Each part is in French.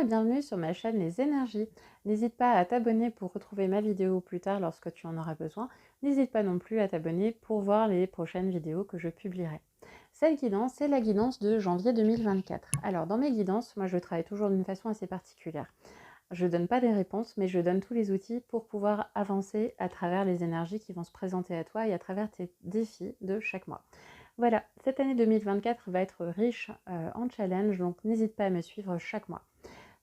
et bienvenue sur ma chaîne Les Énergies. N'hésite pas à t'abonner pour retrouver ma vidéo plus tard lorsque tu en auras besoin. N'hésite pas non plus à t'abonner pour voir les prochaines vidéos que je publierai. Cette guidance, c'est la guidance de janvier 2024. Alors dans mes guidances, moi je travaille toujours d'une façon assez particulière. Je ne donne pas des réponses, mais je donne tous les outils pour pouvoir avancer à travers les énergies qui vont se présenter à toi et à travers tes défis de chaque mois. Voilà, cette année 2024 va être riche en challenge, donc n'hésite pas à me suivre chaque mois.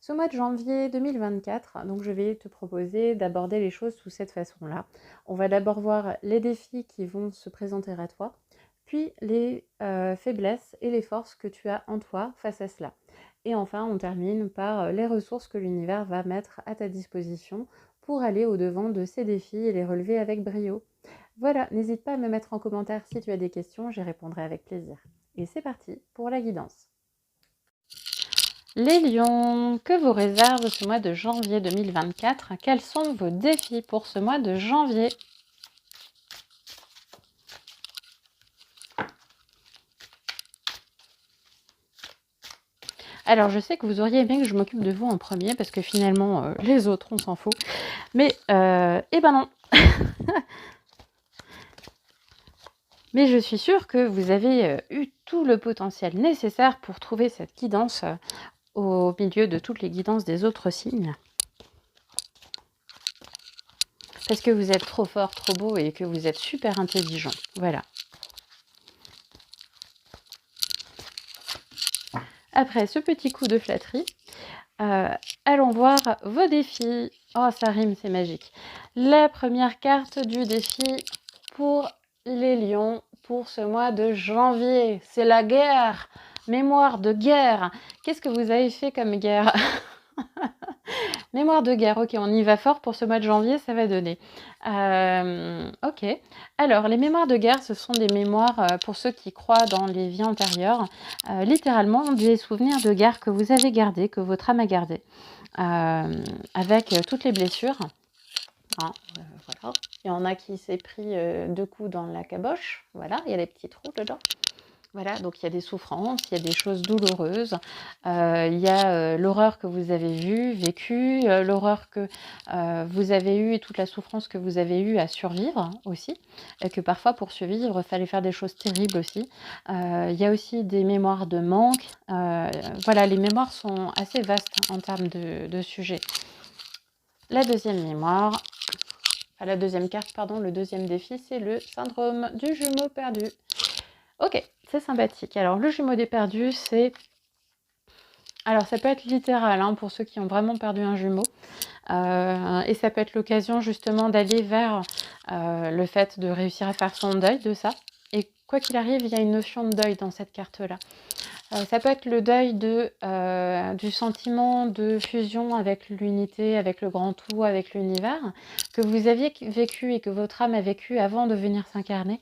Ce mois de janvier 2024, donc je vais te proposer d'aborder les choses sous cette façon-là. On va d'abord voir les défis qui vont se présenter à toi, puis les faiblesses et les forces que tu as en toi face à cela. Et enfin, on termine par les ressources que l'univers va mettre à ta disposition pour aller au-devant de ces défis et les relever avec brio. Voilà, n'hésite pas à me mettre en commentaire si tu as des questions, j'y répondrai avec plaisir. Et c'est parti pour la guidance. Les lions, que vous réserve ce mois de janvier 2024? Quels sont vos défis pour ce mois de janvier? Alors, je sais que vous auriez aimé que je m'occupe de vous en premier, parce que finalement, les autres, on s'en fout. Mais, eh ben non. Mais je suis sûre que vous avez eu tout le potentiel nécessaire pour trouver cette guidance au milieu de toutes les guidances des autres signes. Parce que vous êtes trop fort, trop beau et que vous êtes super intelligent. Voilà. Après ce petit coup de flatterie, allons voir vos défis. Oh, ça rime, c'est magique. La première carte du défi pour les lions pour ce mois de janvier, c'est la guerre. Mémoire de guerre. Qu'est-ce que vous avez fait comme guerre? Mémoire de guerre, ok, on y va fort pour ce mois de janvier, ça va donner. Ok, alors les mémoires de guerre, ce sont des mémoires, pour ceux qui croient dans les vies antérieures, littéralement des souvenirs de guerre que vous avez gardés, que votre âme a gardés, avec toutes les blessures. Hein, voilà. Il y en a qui s'est pris 2 coups dans la caboche, voilà, il y a des petits trous dedans. Voilà, donc il y a des souffrances, il y a des choses douloureuses, il y a l'horreur que vous avez vécue, l'horreur que vous avez eue et toute la souffrance que vous avez eue à survivre aussi, et que parfois pour survivre, il fallait faire des choses terribles aussi. Il y a aussi des mémoires de manque. Voilà, les mémoires sont assez vastes en termes de sujets. La deuxième mémoire, enfin la deuxième carte, pardon, le deuxième défi, c'est le syndrome du jumeau perdu. Ok, c'est sympathique. Alors, le jumeau des perdus, c'est... Alors, ça peut être littéral, hein, pour ceux qui ont vraiment perdu un jumeau. Et ça peut être l'occasion, justement, d'aller vers le fait de réussir à faire son deuil de ça. Et quoi qu'il arrive, il y a une notion de deuil dans cette carte-là. Ça peut être le deuil du sentiment de fusion avec l'unité, avec le grand tout, avec l'univers, que vous aviez vécu et que votre âme a vécu avant de venir s'incarner.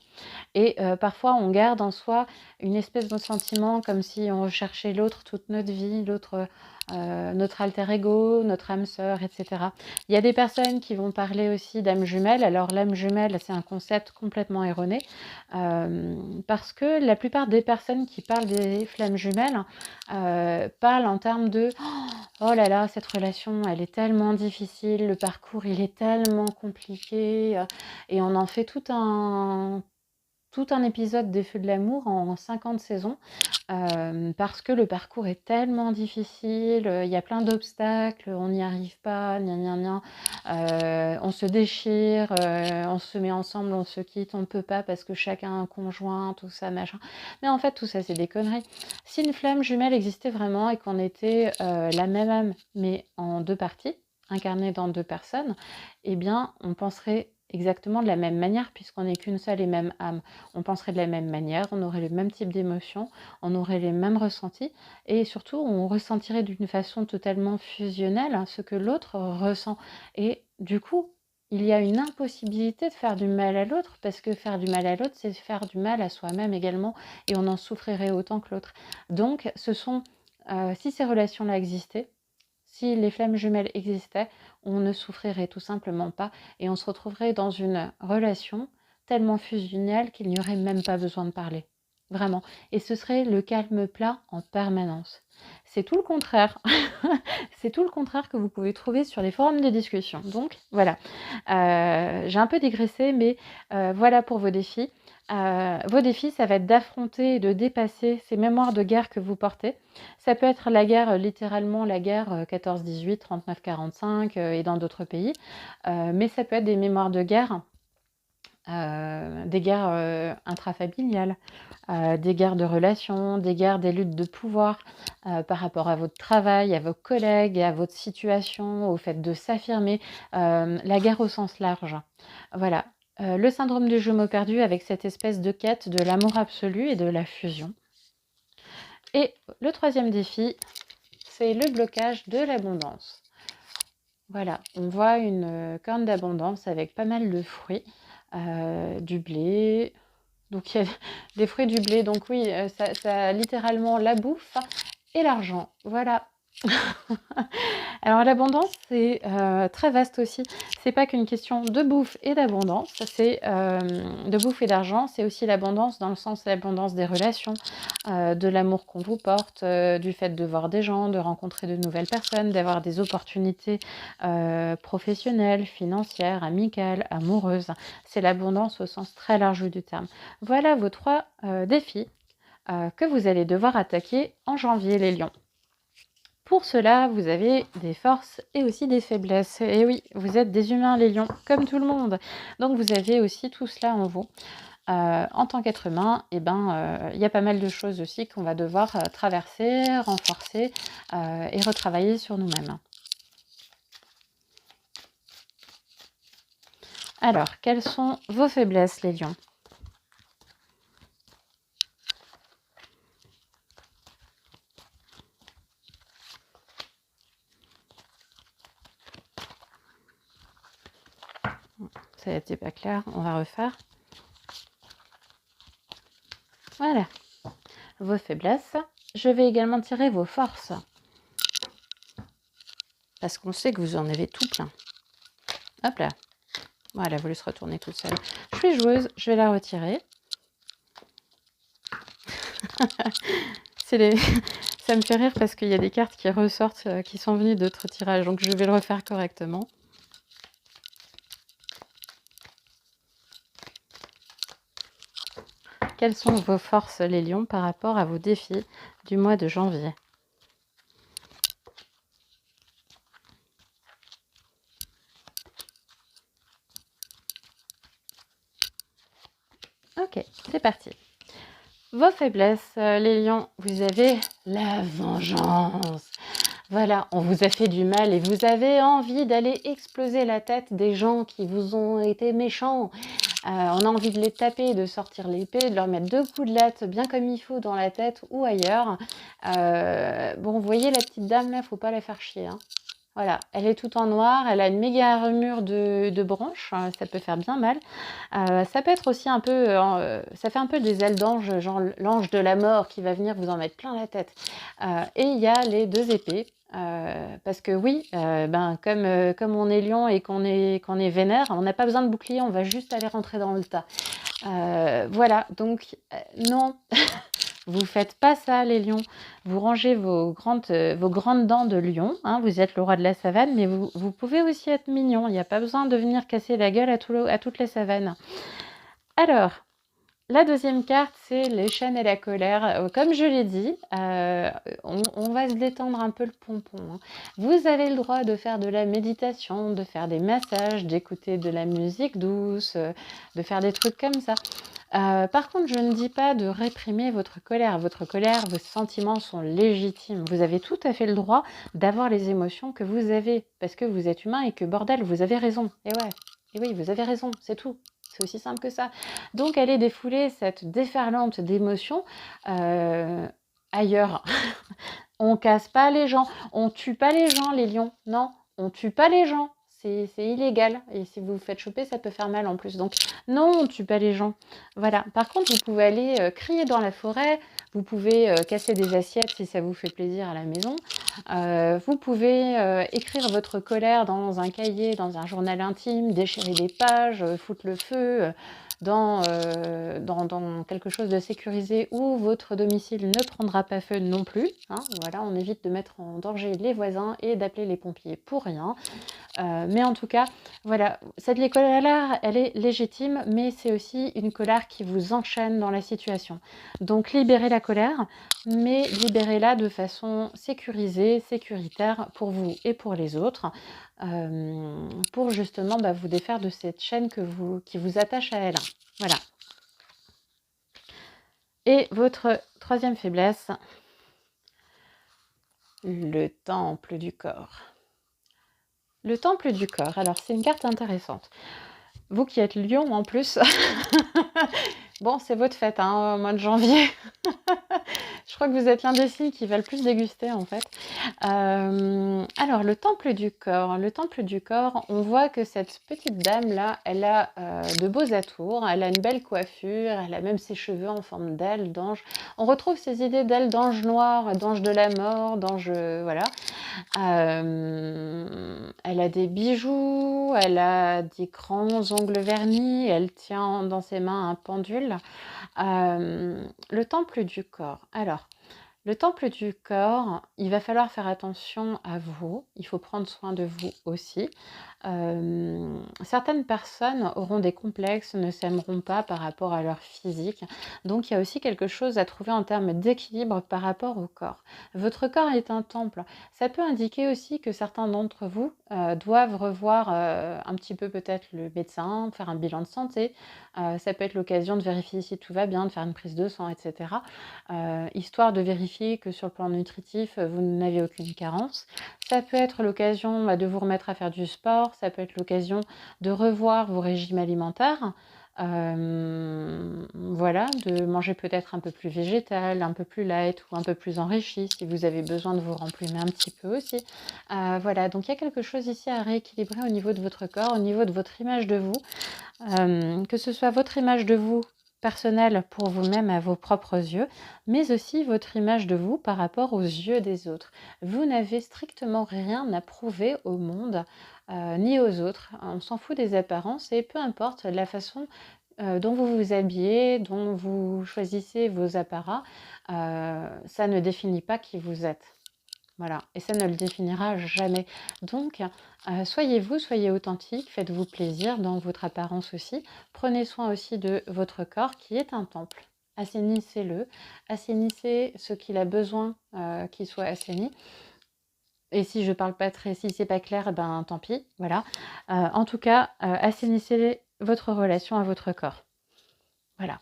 Et parfois, on garde en soi une espèce de sentiment comme si on recherchait l'autre toute notre vie, notre alter ego, notre âme sœur, etc. Il y a des personnes qui vont parler aussi d'âme jumelle. Alors, l'âme jumelle, c'est un concept complètement erroné, parce que la plupart des personnes qui parlent des flammes jumelles parlent en termes de « Oh là là, cette relation, elle est tellement difficile, le parcours, il est tellement compliqué. » Et on en fait tout un épisode des Feux de l'amour en 50 saisons, parce que le parcours est tellement difficile, il y a plein d'obstacles, on n'y arrive pas, gna gna gna, on se déchire, on se met ensemble, on se quitte, on ne peut pas parce que chacun a un conjoint, tout ça, machin. Mais en fait, tout ça, c'est des conneries. Si une flamme jumelle existait vraiment et qu'on était la même âme, mais en 2 parties, incarnée dans 2 personnes, eh bien, on penserait exactement de la même manière puisqu'on n'est qu'une seule et même âme. On penserait de la même manière, on aurait le même type d'émotions, on aurait les mêmes ressentis et surtout on ressentirait d'une façon totalement fusionnelle ce que l'autre ressent. Et du coup, il y a une impossibilité de faire du mal à l'autre parce que faire du mal à l'autre, c'est faire du mal à soi-même également et on en souffrirait autant que l'autre. Donc, si ces relations-là existaient, si les flammes jumelles existaient, on ne souffrirait tout simplement pas et on se retrouverait dans une relation tellement fusionnelle qu'il n'y aurait même pas besoin de parler. Vraiment. Et ce serait le calme plat en permanence. c'est tout le contraire. C'est tout le contraire que vous pouvez trouver sur les forums de discussion. Donc voilà, j'ai un peu digressé, mais voilà pour vos défis. Vos défis, ça va être d'affronter et de dépasser ces mémoires de guerre que vous portez. Ça peut être la guerre, littéralement la guerre 14-18, 39-45 et dans d'autres pays, mais ça peut être des mémoires de guerre, des guerres intrafamiliales, des guerres de relations, des guerres, des luttes de pouvoir par rapport à votre travail, à vos collègues, à votre situation, au fait de s'affirmer, la guerre au sens large. Voilà. Le syndrome du jumeau perdu avec cette espèce de quête de l'amour absolu et de la fusion. Et le troisième défi, c'est le blocage de l'abondance. Voilà, on voit une corne d'abondance avec pas mal de fruits, du blé. Donc il y a des fruits, du blé. Donc oui, ça littéralement la bouffe et l'argent. Voilà. Alors l'abondance, c'est très vaste aussi. C'est pas qu'une question de bouffe et d'abondance, c'est de bouffe et d'argent, c'est aussi l'abondance dans le sens de l'abondance des relations, de l'amour qu'on vous porte, du fait de voir des gens, de rencontrer de nouvelles personnes, d'avoir des opportunités professionnelles, financières, amicales, amoureuses. C'est l'abondance au sens très large du terme. Voilà vos 3 défis que vous allez devoir attaquer en janvier, les lions. Pour cela, vous avez des forces et aussi des faiblesses. Et oui, vous êtes des humains, les lions, comme tout le monde. Donc vous avez aussi tout cela en vous. En tant qu'être humain, il y a pas mal de choses aussi qu'on va devoir traverser, renforcer et retravailler sur nous-mêmes. Alors, quelles sont vos faiblesses, les lions ? Ça n'était pas clair, on va refaire. Voilà, vos faiblesses. Je vais également tirer vos forces. Parce qu'on sait que vous en avez tout plein. Hop là. Voilà, elle a voulu se retourner toute seule. Je suis joueuse, je vais la retirer. Ça me fait rire parce qu'il y a des cartes qui ressortent, qui sont venues d'autres tirages. Donc je vais le refaire correctement. Quelles sont vos forces, les lions, par rapport à vos défis du mois de janvier ? Ok, c'est parti. Vos faiblesses, les lions, vous avez la vengeance. Voilà, on vous a fait du mal et vous avez envie d'aller exploser la tête des gens qui vous ont été méchants. On a envie de les taper, de sortir l'épée, de leur mettre 2 coups de latte bien comme il faut dans la tête ou ailleurs. Bon, vous voyez la petite dame là, faut pas la faire chier, hein. Voilà, elle est toute en noir, elle a une méga armure de branches, ça peut faire bien mal. Ça peut être aussi un peu, ça fait un peu des ailes d'ange, genre l'ange de la mort qui va venir vous en mettre plein la tête. Et il y a les 2 épées, parce que oui, comme on est lion et qu'on est vénère, on n'a pas besoin de bouclier, on va juste aller rentrer dans le tas. Voilà, donc non, vous faites pas ça, les lions. Vous rangez vos grandes dents de lion, hein, vous êtes le roi de la savane, mais vous pouvez aussi être mignon. Il n'y a pas besoin de venir casser la gueule à toutes les savanes. Alors, la deuxième carte, c'est les chaînes et la colère. Comme je l'ai dit, on va se détendre un peu le pompon, hein. Vous avez le droit de faire de la méditation, de faire des massages, d'écouter de la musique douce, de faire des trucs comme ça. Par contre, je ne dis pas de réprimer votre colère. Votre colère, vos sentiments sont légitimes. Vous avez tout à fait le droit d'avoir les émotions que vous avez, parce que vous êtes humain et que bordel, vous avez raison. Et ouais, et oui, vous avez raison, c'est tout. C'est aussi simple que ça. Donc, allez défouler cette déferlante d'émotions ailleurs. On casse pas les gens, on tue pas les gens, les lions. Non, on tue pas les gens. C'est illégal. Et si vous vous faites choper, ça peut faire mal en plus. Donc, non, on tue pas les gens. Voilà. Par contre, vous pouvez aller crier dans la forêt Vous pouvez casser des assiettes si ça vous fait plaisir à la maison. Vous pouvez écrire votre colère dans un cahier, dans un journal intime, déchirer des pages, foutre le feu dans quelque chose de sécurisé où votre domicile ne prendra pas feu non plus. Hein. Voilà, on évite de mettre en danger les voisins et d'appeler les pompiers pour rien. Mais en tout cas, voilà, cette colère, elle est légitime, mais c'est aussi une colère qui vous enchaîne dans la situation. Donc libérez la colère, mais libérez-la de façon sécurisée, sécuritaire pour vous et pour les autres, pour justement vous défaire de cette chaîne qui vous attache à elle. Voilà. Et votre troisième faiblesse, le temple du corps. Le temple du corps, alors c'est une carte intéressante. Vous qui êtes Lion en plus, bon c'est votre fête hein, au mois de janvier. Je crois que vous êtes l'un des signes qui va le plus déguster en fait. Alors le temple du corps. Le temple du corps, on voit que cette petite dame là, elle a de beaux atours, elle a une belle coiffure, elle a même ses cheveux en forme d'aile, d'ange. On retrouve ces idées d'aile, d'ange noir, d'ange de la mort, d'ange... voilà. Elle a des bijoux, elle a des grands ongles vernis, elle tient dans ses mains un pendule. Le temple du corps. Alors, le temple du corps, il va falloir faire attention à vous. Il faut prendre soin de vous aussi. Certaines personnes auront des complexes, ne s'aimeront pas par rapport à leur physique. Donc, il y a aussi quelque chose à trouver en termes d'équilibre par rapport au corps. Votre corps est un temple. Ça peut indiquer aussi que certains d'entre vous doivent revoir un petit peu peut-être le médecin, faire un bilan de santé. Ça peut être l'occasion de vérifier si tout va bien, de faire une prise de sang, etc. Histoire de vérifier que sur le plan nutritif, vous n'avez aucune carence. Ça peut être l'occasion de vous remettre à faire du sport, ça peut être l'occasion de revoir vos régimes alimentaires. Voilà, de manger peut-être un peu plus végétal, un peu plus light ou un peu plus enrichi si vous avez besoin de vous remplumer un petit peu aussi. Voilà, donc il y a quelque chose ici à rééquilibrer au niveau de votre corps, au niveau de votre image de vous. Que ce soit votre image de vous personnelle pour vous-même à vos propres yeux, mais aussi votre image de vous par rapport aux yeux des autres. Vous n'avez strictement rien à prouver au monde ni aux autres. On s'en fout des apparences et peu importe la façon dont vous vous habillez, dont vous choisissez vos apparats, ça ne définit pas qui vous êtes. Voilà, et ça ne le définira jamais. Donc, soyez vous, soyez authentique, faites-vous plaisir dans votre apparence aussi. Prenez soin aussi de votre corps qui est un temple. Assainissez-le, assainissez ce qu'il a besoin qu'il soit assaini. Et si je parle pas si c'est pas clair, ben tant pis, voilà. En tout cas, assainissez votre relation à votre corps. Voilà.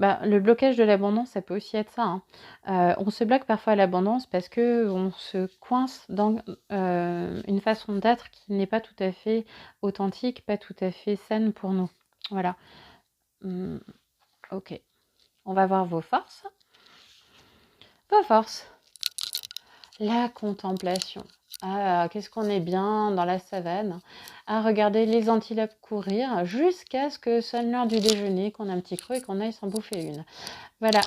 Le blocage de l'abondance, ça peut aussi être ça. Hein. On se bloque parfois à l'abondance parce qu'on se coince dans une façon d'être qui n'est pas tout à fait authentique, pas tout à fait saine pour nous. Voilà. Ok. On va voir vos forces. Vos forces. La contemplation. Ah, qu'est-ce qu'on est bien dans la savane à regarder les antilopes courir jusqu'à ce que sonne l'heure du déjeuner, qu'on a un petit creux et qu'on aille s'en bouffer une. Voilà,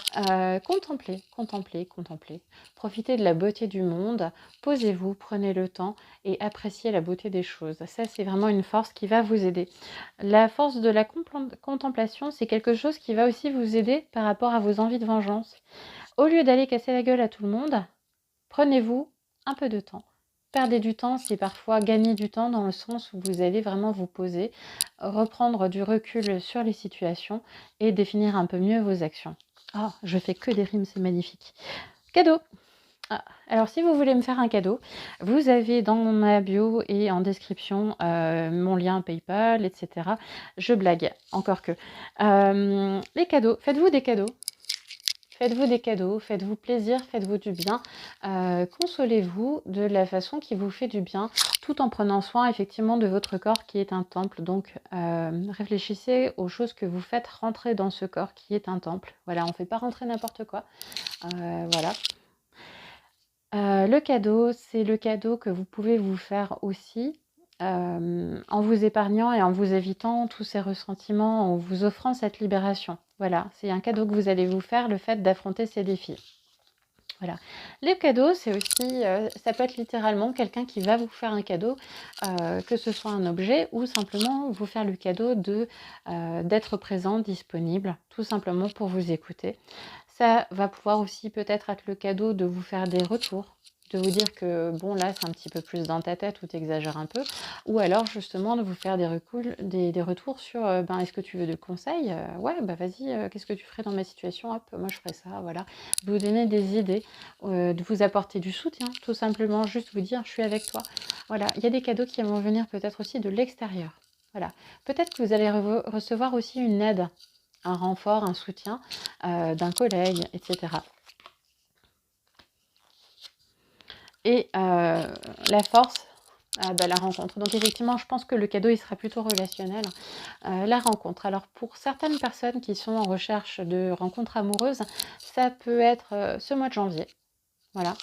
contemplez, contemplez, contemplez. Profitez de la beauté du monde, posez-vous, prenez le temps et appréciez la beauté des choses. Ça, c'est vraiment une force qui va vous aider. La force de la contemplation, c'est quelque chose qui va aussi vous aider par rapport à vos envies de vengeance. Au lieu d'aller casser la gueule à tout le monde, prenez-vous un peu de temps. Perdez du temps, c'est parfois gagner du temps dans le sens où vous allez vraiment vous poser, reprendre du recul sur les situations et définir un peu mieux vos actions. Oh, je fais que des rimes, c'est magnifique. Cadeau. Alors, si vous voulez me faire un cadeau, vous avez dans ma bio et en description mon lien PayPal, etc. Je blague, encore que. Les cadeaux, faites-vous des cadeaux. Faites-vous des cadeaux, faites-vous plaisir, faites-vous du bien. Consolez-vous de la façon qui vous fait du bien, tout en prenant soin effectivement de votre corps qui est un temple. Donc réfléchissez aux choses que vous faites rentrer dans ce corps qui est un temple. Voilà, on ne fait pas rentrer n'importe quoi. Voilà. Le cadeau, c'est le cadeau que vous pouvez vous faire aussi en vous épargnant et en vous évitant tous ces ressentiments, en vous offrant cette libération. Voilà, c'est un cadeau que vous allez vous faire, le fait d'affronter ces défis. Voilà. Les cadeaux, c'est aussi, ça peut être littéralement quelqu'un qui va vous faire un cadeau, que ce soit un objet ou simplement vous faire le cadeau d'être présent, disponible, tout simplement pour vous écouter. Ça va pouvoir aussi peut-être être le cadeau de vous faire des retours, de vous dire que bon là c'est un petit peu plus dans ta tête ou tu exagères un peu, ou alors justement de vous faire des retours sur ben, est-ce que tu veux des conseils? Ouais, bah vas-y, qu'est-ce que tu ferais dans ma situation? Hop, moi je ferais ça, voilà. Vous donner des idées, de vous apporter du soutien, tout simplement, juste vous dire je suis avec toi. Voilà, il y a des cadeaux qui vont venir peut-être aussi de l'extérieur. Voilà, peut-être que vous allez recevoir aussi une aide, un renfort, un soutien d'un collègue, etc. Et la force, bah, la rencontre. Donc effectivement, je pense que le cadeau, il sera plutôt relationnel. La rencontre. Alors pour certaines personnes qui sont en recherche de rencontres amoureuses, ça peut être ce mois de janvier. Voilà.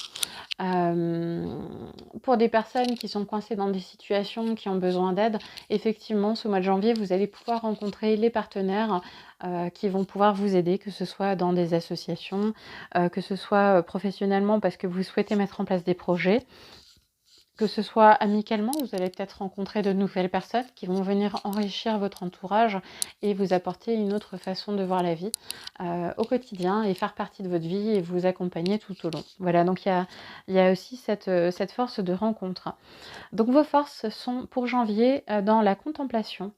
Pour des personnes qui sont coincées dans des situations, qui ont besoin d'aide, effectivement, ce mois de janvier, vous allez pouvoir rencontrer les partenaires qui vont pouvoir vous aider, que ce soit dans des associations, que ce soit professionnellement parce que vous souhaitez mettre en place des projets, que ce soit amicalement, vous allez peut-être rencontrer de nouvelles personnes qui vont venir enrichir votre entourage et vous apporter une autre façon de voir la vie au quotidien et faire partie de votre vie et vous accompagner tout au long. Voilà, donc il y a aussi cette force de rencontre. Donc vos forces sont pour janvier dans la contemplation,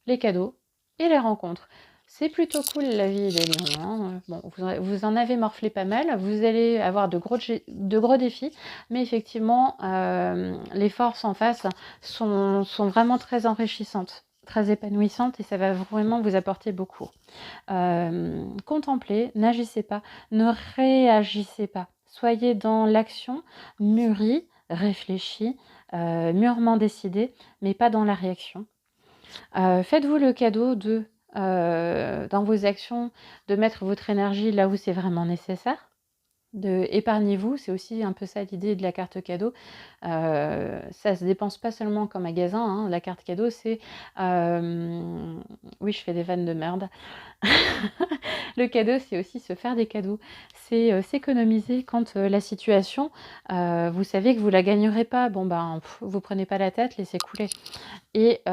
les cadeaux et les rencontres. C'est plutôt cool la vie des lions. Hein. Bon, vous en avez morflé pas mal. Vous allez avoir de gros défis. Mais effectivement, les forces en face sont vraiment très enrichissantes, très épanouissantes. Et ça va vraiment vous apporter beaucoup. Contemplez, n'agissez pas, ne réagissez pas. Soyez dans l'action, mûrie, réfléchie, mûrement décidée, mais pas dans la réaction. Faites-vous le cadeau dans vos actions, de mettre votre énergie là où c'est vraiment nécessaire. Épargnez-vous, c'est aussi un peu ça l'idée de la carte cadeau. Ça se dépense pas seulement qu'en magasin, hein. La carte cadeau, c'est... oui, je fais des vannes de merde. Le cadeau, c'est aussi se faire des cadeaux. C'est s'économiser quand la situation, vous savez que vous la gagnerez pas. Bon, ben, vous prenez pas la tête, laissez couler. Et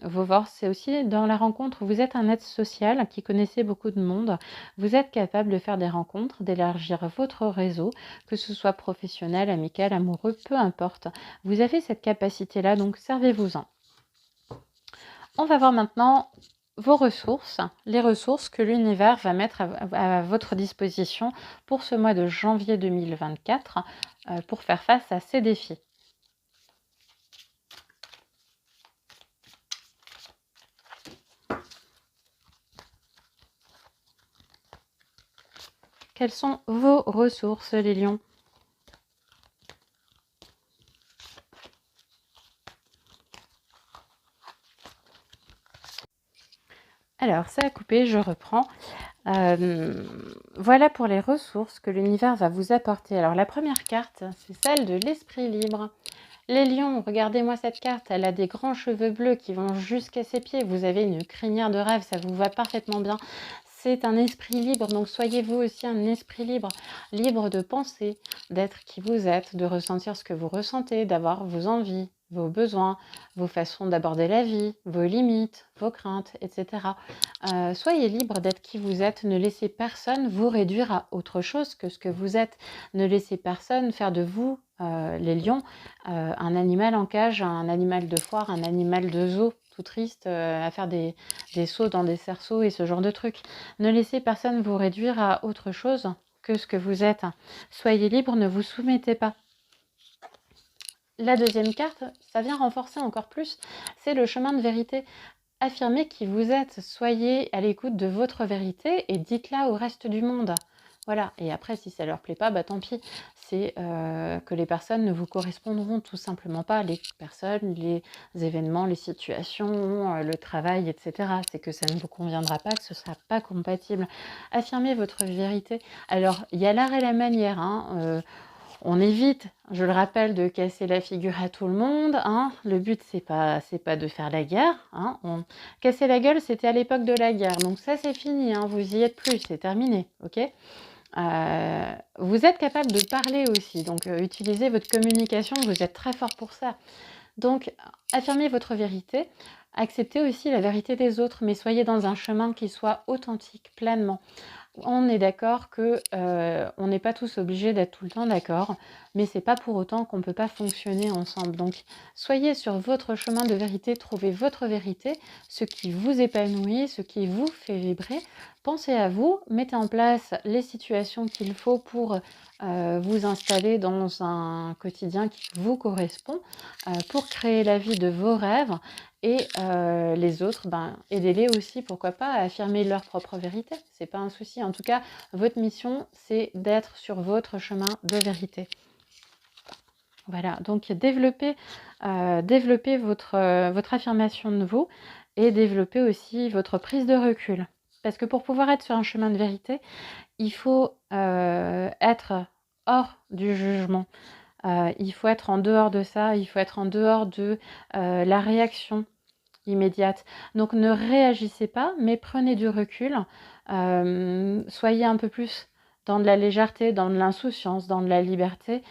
vos forces, c'est aussi dans la rencontre. Vous êtes un être social qui connaissez beaucoup de monde. Vous êtes capable de faire des rencontres, d'élargir votre réseau, que ce soit professionnel, amical, amoureux, peu importe. Vous avez cette capacité-là, donc servez-vous-en. On va voir maintenant vos ressources, les ressources que l'univers va mettre à votre disposition pour ce mois de janvier 2024 pour faire face à ces défis. Quelles sont vos ressources, les lions? Alors, ça a coupé, je reprends. Voilà pour les ressources que l'univers va vous apporter. Alors, la première carte, c'est celle de l'esprit libre. Les lions, regardez-moi cette carte, elle a des grands cheveux bleus qui vont jusqu'à ses pieds. Vous avez une crinière de rêve, ça vous va parfaitement bien. C'est un esprit libre, donc soyez-vous aussi un esprit libre, libre de penser, d'être qui vous êtes, de ressentir ce que vous ressentez, d'avoir vos envies, vos besoins, vos façons d'aborder la vie, vos limites, vos craintes, etc. Soyez libre d'être qui vous êtes, ne laissez personne vous réduire à autre chose que ce que vous êtes. Ne laissez personne faire de vous, les lions, un animal en cage, un animal de foire, un animal de zoo, tout triste, à faire des sauts dans des cerceaux et ce genre de trucs. Ne laissez personne vous réduire à autre chose que ce que vous êtes. Soyez libre, ne vous soumettez pas. La deuxième carte, ça vient renforcer encore plus, c'est le chemin de vérité. Affirmez qui vous êtes, soyez à l'écoute de votre vérité et dites-la au reste du monde. Voilà, et après si ça leur plaît pas, bah tant pis. C'est que les personnes ne vous correspondront tout simplement pas, les personnes, les événements, les situations, le travail, etc. C'est que ça ne vous conviendra pas, que ce ne sera pas compatible. Affirmez votre vérité. Alors, il y a l'art et la manière, hein, On évite, je le rappelle, de casser la figure à tout le monde, hein. Le but, c'est pas de faire la guerre, hein. Casser la gueule, c'était à l'époque de la guerre, donc ça, c'est fini, hein. Vous y êtes plus, c'est terminé, ok? Vous êtes capable de parler aussi, donc utilisez votre communication, vous êtes très fort pour ça. Donc, affirmez votre vérité, acceptez aussi la vérité des autres, mais soyez dans un chemin qui soit authentique, pleinement. On est d'accord que on n'est pas tous obligés d'être tout le temps d'accord, mais c'est pas pour autant qu'on ne peut pas fonctionner ensemble. Donc, soyez sur votre chemin de vérité, trouvez votre vérité, ce qui vous épanouit, ce qui vous fait vibrer. Pensez à vous, mettez en place les situations qu'il faut pour vous installer dans un quotidien qui vous correspond, pour créer la vie de vos rêves. Et les autres, ben, aidez-les aussi, pourquoi pas, à affirmer leur propre vérité. C'est pas un souci. En tout cas, votre mission, c'est d'être sur votre chemin de vérité. Voilà, donc développez votre affirmation de vous et développez aussi votre prise de recul. Parce que pour pouvoir être sur un chemin de vérité, il faut être hors du jugement. Il faut être en dehors de ça, il faut être en dehors de la réaction immédiate. Donc ne réagissez pas, mais prenez du recul. Soyez un peu plus dans de la légèreté, dans de l'insouciance, dans de la liberté.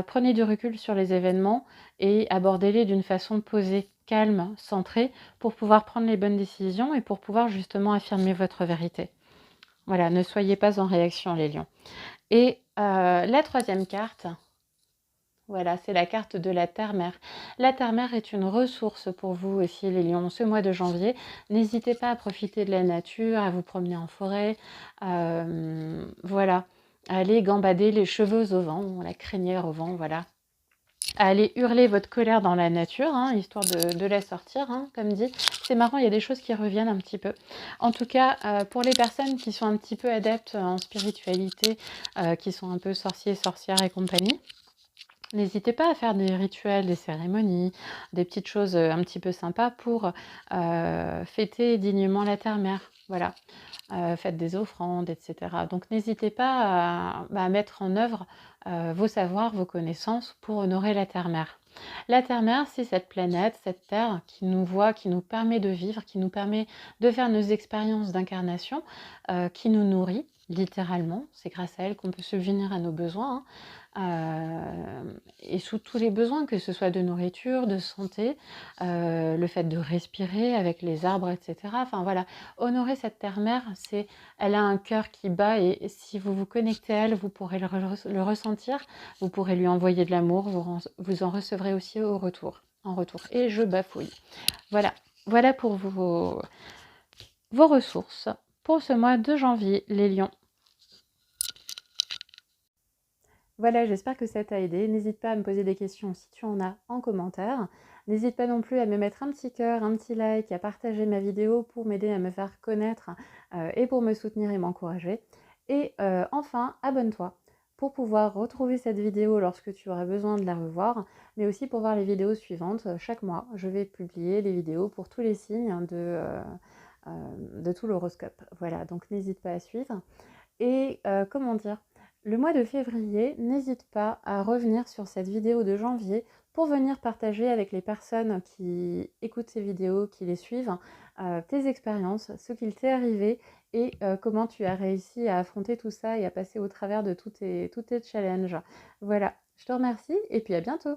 Prenez du recul sur les événements et abordez-les d'une façon posée, calme, centrée, pour pouvoir prendre les bonnes décisions et pour pouvoir justement affirmer votre vérité. Voilà, ne soyez pas en réaction, les lions. Et la troisième carte, voilà, c'est la carte de la Terre-Mère. La Terre-Mère est une ressource pour vous aussi, les lions, ce mois de janvier. N'hésitez pas à profiter de la nature, à vous promener en forêt. Voilà, à aller gambader les cheveux au vent, la crinière au vent, voilà. À aller hurler votre colère dans la nature, hein, histoire de la sortir, hein, comme dit. C'est marrant, il y a des choses qui reviennent un petit peu. En tout cas, pour les personnes qui sont un petit peu adeptes en spiritualité, qui sont un peu sorciers, sorcières et compagnie, n'hésitez pas à faire des rituels, des cérémonies, des petites choses un petit peu sympas pour fêter dignement la Terre-Mère. Voilà, faites des offrandes, etc. Donc n'hésitez pas à mettre en œuvre vos savoirs, vos connaissances pour honorer la Terre-Mère. La Terre-Mère, c'est cette planète, cette Terre qui nous voit, qui nous permet de vivre, qui nous permet de faire nos expériences d'incarnation, qui nous nourrit littéralement. C'est grâce à elle qu'on peut subvenir à nos besoins, hein. Et sous tous les besoins, que ce soit de nourriture, de santé, le fait de respirer avec les arbres, etc. Enfin voilà, honorer cette terre-mère, elle a un cœur qui bat et si vous vous connectez à elle, vous pourrez le ressentir, vous pourrez lui envoyer de l'amour, vous en recevrez aussi en retour. Et je bafouille. Voilà pour vos ressources pour ce mois de janvier, les lions. Voilà, j'espère que ça t'a aidé. N'hésite pas à me poser des questions si tu en as en commentaire. N'hésite pas non plus à me mettre un petit cœur, un petit like, à partager ma vidéo pour m'aider à me faire connaître et pour me soutenir et m'encourager. Et enfin, abonne-toi pour pouvoir retrouver cette vidéo lorsque tu auras besoin de la revoir, mais aussi pour voir les vidéos suivantes. Chaque mois, je vais publier les vidéos pour tous les signes de tout l'horoscope. Voilà, donc n'hésite pas à suivre. Et comment dire, le mois de février, n'hésite pas à revenir sur cette vidéo de janvier pour venir partager avec les personnes qui écoutent ces vidéos, qui les suivent, tes expériences, ce qu'il t'est arrivé et comment tu as réussi à affronter tout ça et à passer au travers de tous tes challenges. Voilà, je te remercie et puis à bientôt.